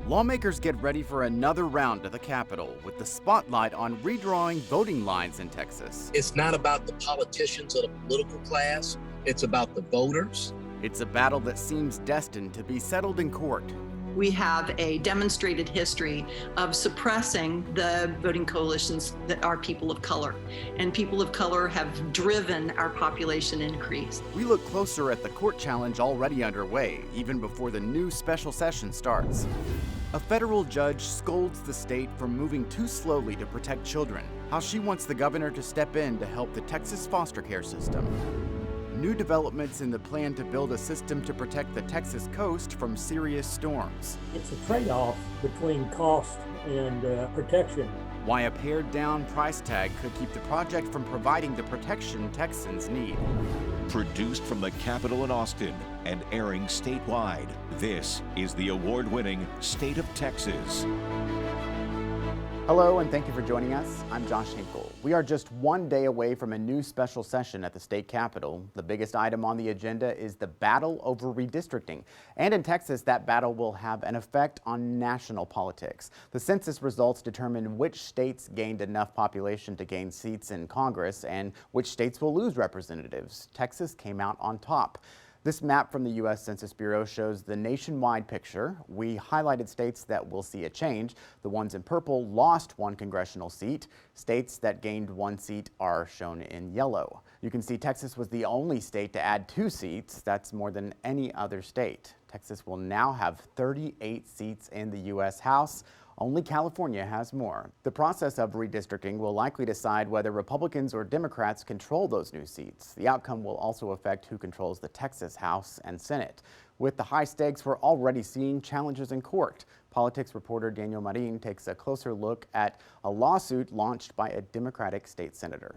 Lawmakers get ready for another round at the Capitol with the spotlight on redrawing voting lines in Texas. It's not about the politicians or the political class, it's about the voters. It's a battle that seems destined to be settled in court. We have a demonstrated history of suppressing the voting coalitions that are people of color, and people of color have driven our population increase. We look closer at the court challenge already underway, even before the new special session starts. A federal judge scolds the state for moving too slowly to protect children, how she wants the governor to step in to help the Texas foster care system. New developments in the plan to build a system to protect the Texas coast from serious storms. It's a trade-off between cost and protection. Why a pared-down price tag could keep the project from providing the protection Texans need. Produced from the Capitol in Austin and airing statewide, this is the award-winning State of Texas. Hello, and thank you for joining us. I'm Josh Hinkle. We are just one day away from a new special session at the state capitol. The biggest item on the agenda is the battle over redistricting. And in Texas, that battle will have an effect on national politics. The census results determine which states gained enough population to gain seats in Congress and which states will lose representatives. Texas came out on top. This map from the U.S. Census Bureau shows the nationwide picture. We highlighted states that will see a change. The ones in purple lost one congressional seat. States that gained one seat are shown in yellow. You can see Texas was the only state to add 2 seats. That's more than any other state. Texas will now have 38 seats in the U.S. House. Only California has more. The process of redistricting will likely decide whether Republicans or Democrats control those new seats. The outcome will also affect who controls the Texas House and Senate. With the high stakes, we're already seeing challenges in court. Politics reporter Daniel Marin takes a closer look at a lawsuit launched by a Democratic state senator.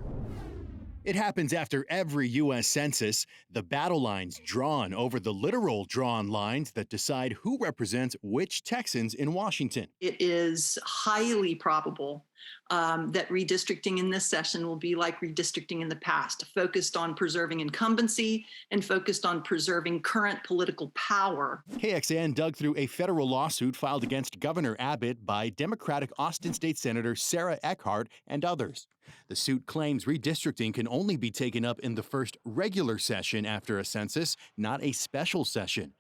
It happens after every U.S. census, the battle lines drawn over the literal drawn lines that decide who represents which Texans in Washington. It is highly probable that redistricting in this session will be like redistricting in the past, focused on preserving incumbency and focused on preserving current political power. KXAN dug through a federal lawsuit filed against Governor Abbott by Democratic Austin State Senator Sarah Eckhart and others. The suit claims redistricting can only be taken up in the first regular session after a census, not a special session.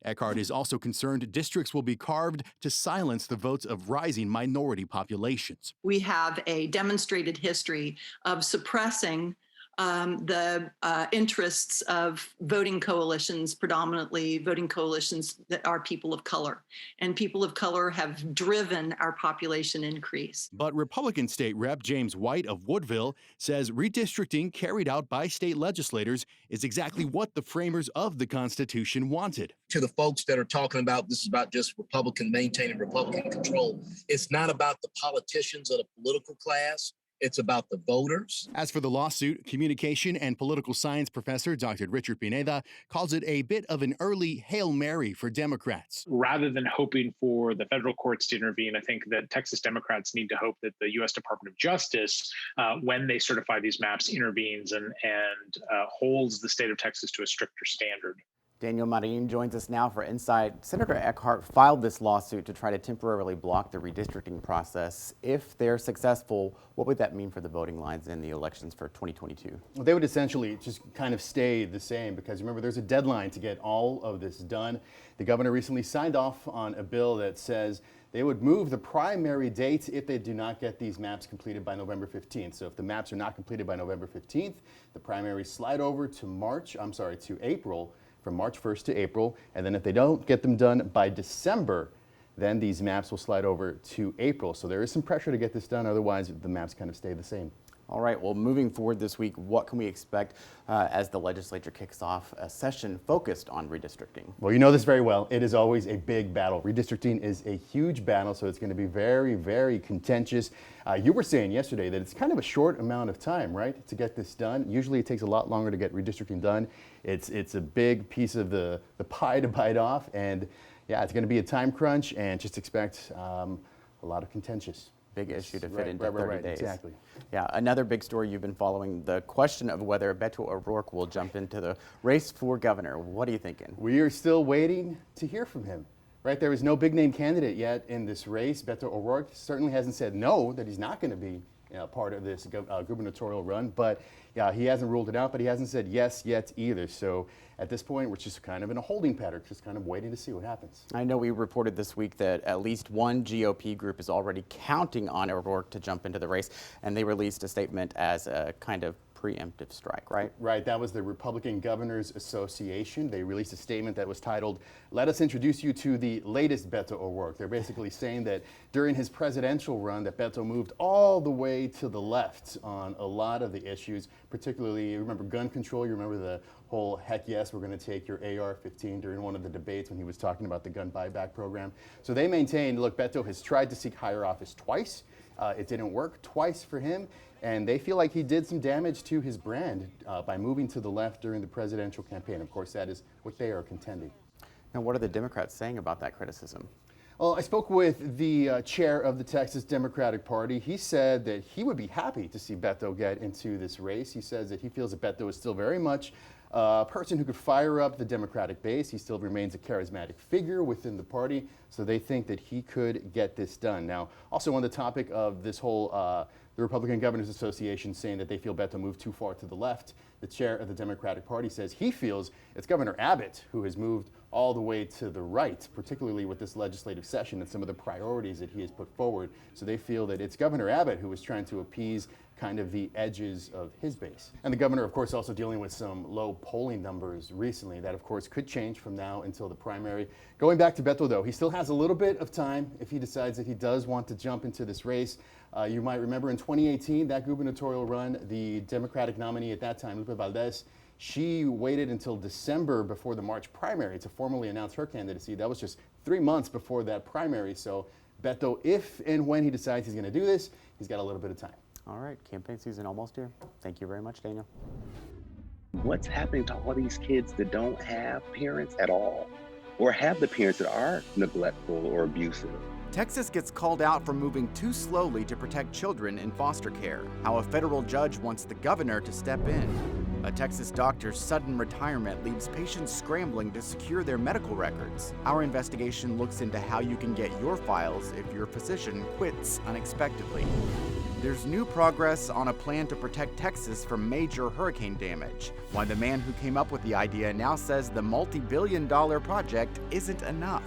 Eckhart is also concerned districts will be carved to silence the votes of rising minority populations. We have a demonstrated history of suppressing the interests of voting coalitions, predominantly voting coalitions that are people of color. And people of color have driven our population increase. But Republican State Rep James White of Woodville says redistricting carried out by state legislators is exactly what the framers of the Constitution wanted. To the folks that are talking about this is about just maintaining Republican control, it's not about the politicians or the political class. It's about the voters. As for the lawsuit, communication and political science professor Dr. Richard Pineda calls it a bit of an early Hail Mary for Democrats. Rather than hoping for the federal courts to intervene, I think that Texas Democrats need to hope that the U.S. Department of Justice, when they certify these maps, intervenes and holds the state of Texas to a stricter standard. Daniel Marin joins us now for Insight. Senator Eckhart filed this lawsuit to try to temporarily block the redistricting process. If they're successful, what would that mean for the voting lines in the elections for 2022? Well, they would essentially just kind of stay the same because remember, there's a deadline to get all of this done. The governor recently signed off on a bill that says they would move the primary date if they do not get these maps completed by November 15th. So if the maps are not completed by November 15th, the primaries slide over to April. From March 1st to April, and then if they don't get them done by December, then these maps will slide over to April. So there is some pressure to get this done, otherwise the maps kind of stay the same. All right, well, moving forward this week, what can we expect as the legislature kicks off a session focused on redistricting? Well, you know this very well. It is always a big battle. Redistricting is a huge battle, so it's going to be very, very contentious. You were saying yesterday that it's kind of a short amount of time, right, to get this done. Usually it takes a lot longer to get redistricting done. It's a big piece of the pie to bite off, and yeah, it's going to be a time crunch, and just expect a lot of contentious. Big issue to fit into 30 days. Exactly. Yeah, another big story you've been following, the question of whether Beto O'Rourke will jump into the race for governor. What are you thinking? We are still waiting to hear from him. Right, there is no big name candidate yet in this race. Beto O'Rourke certainly hasn't said no, that he's not going to be part of this gubernatorial run, but yeah, he hasn't ruled it out, but he hasn't said yes yet either. So at this point, we're just kind of in a holding pattern, just kind of waiting to see what happens. I know we reported this week that at least one GOP group is already counting on O'Rourke to jump into the race, and they released a statement as a kind of preemptive strike, right? Right, that was the Republican Governors Association. They released a statement that was titled, "Let us introduce you to the latest Beto O'Rourke." They're basically saying that during his presidential run that Beto moved all the way to the left on a lot of the issues, particularly, you remember gun control, you remember the whole heck yes, we're going to take your AR-15 during one of the debates when he was talking about the gun buyback program. So they maintained, look, Beto has tried to seek higher office twice. It didn't work twice for him. And they feel like he did some damage to his brand by moving to the left during the presidential campaign. Of course, that is what they are contending. Now, what are the Democrats saying about that criticism? Well, I spoke with the chair of the Texas Democratic Party. He said that he would be happy to see Beto get into this race. He says that he feels that Beto is still very much a person who could fire up the Democratic base. He still remains a charismatic figure within the party, so they think that he could get this done. Now, also on the topic of this whole the Republican Governors Association saying that they feel Beto moved too far to the left, the chair of the Democratic Party says he feels it's Governor Abbott who has moved all the way to the right, particularly with this legislative session and some of the priorities that he has put forward. So they feel that it's Governor Abbott who is trying to appease kind of the edges of his base. And the governor, of course, also dealing with some low polling numbers recently. That, of course, could change from now until the primary. Going back to Beto, though, he still has a little bit of time if he decides that he does want to jump into this race. You might remember in 2018, that gubernatorial run, the Democratic nominee at that time, Lupe Valdez, she waited until December before the March primary to formally announce her candidacy. That was just 3 months before that primary. So Beto, if and when he decides he's going to do this, he's got a little bit of time. All right, campaign season almost here. Thank you very much, Daniel. What's happening to all these kids that don't have parents at all, or have the parents that are neglectful or abusive? Texas gets called out for moving too slowly to protect children in foster care. How a federal judge wants the governor to step in. A Texas doctor's sudden retirement leaves patients scrambling to secure their medical records. Our investigation looks into how you can get your files if your physician quits unexpectedly. There's new progress on a plan to protect Texas from major hurricane damage. Why the man who came up with the idea now says the multi-billion-dollar project isn't enough.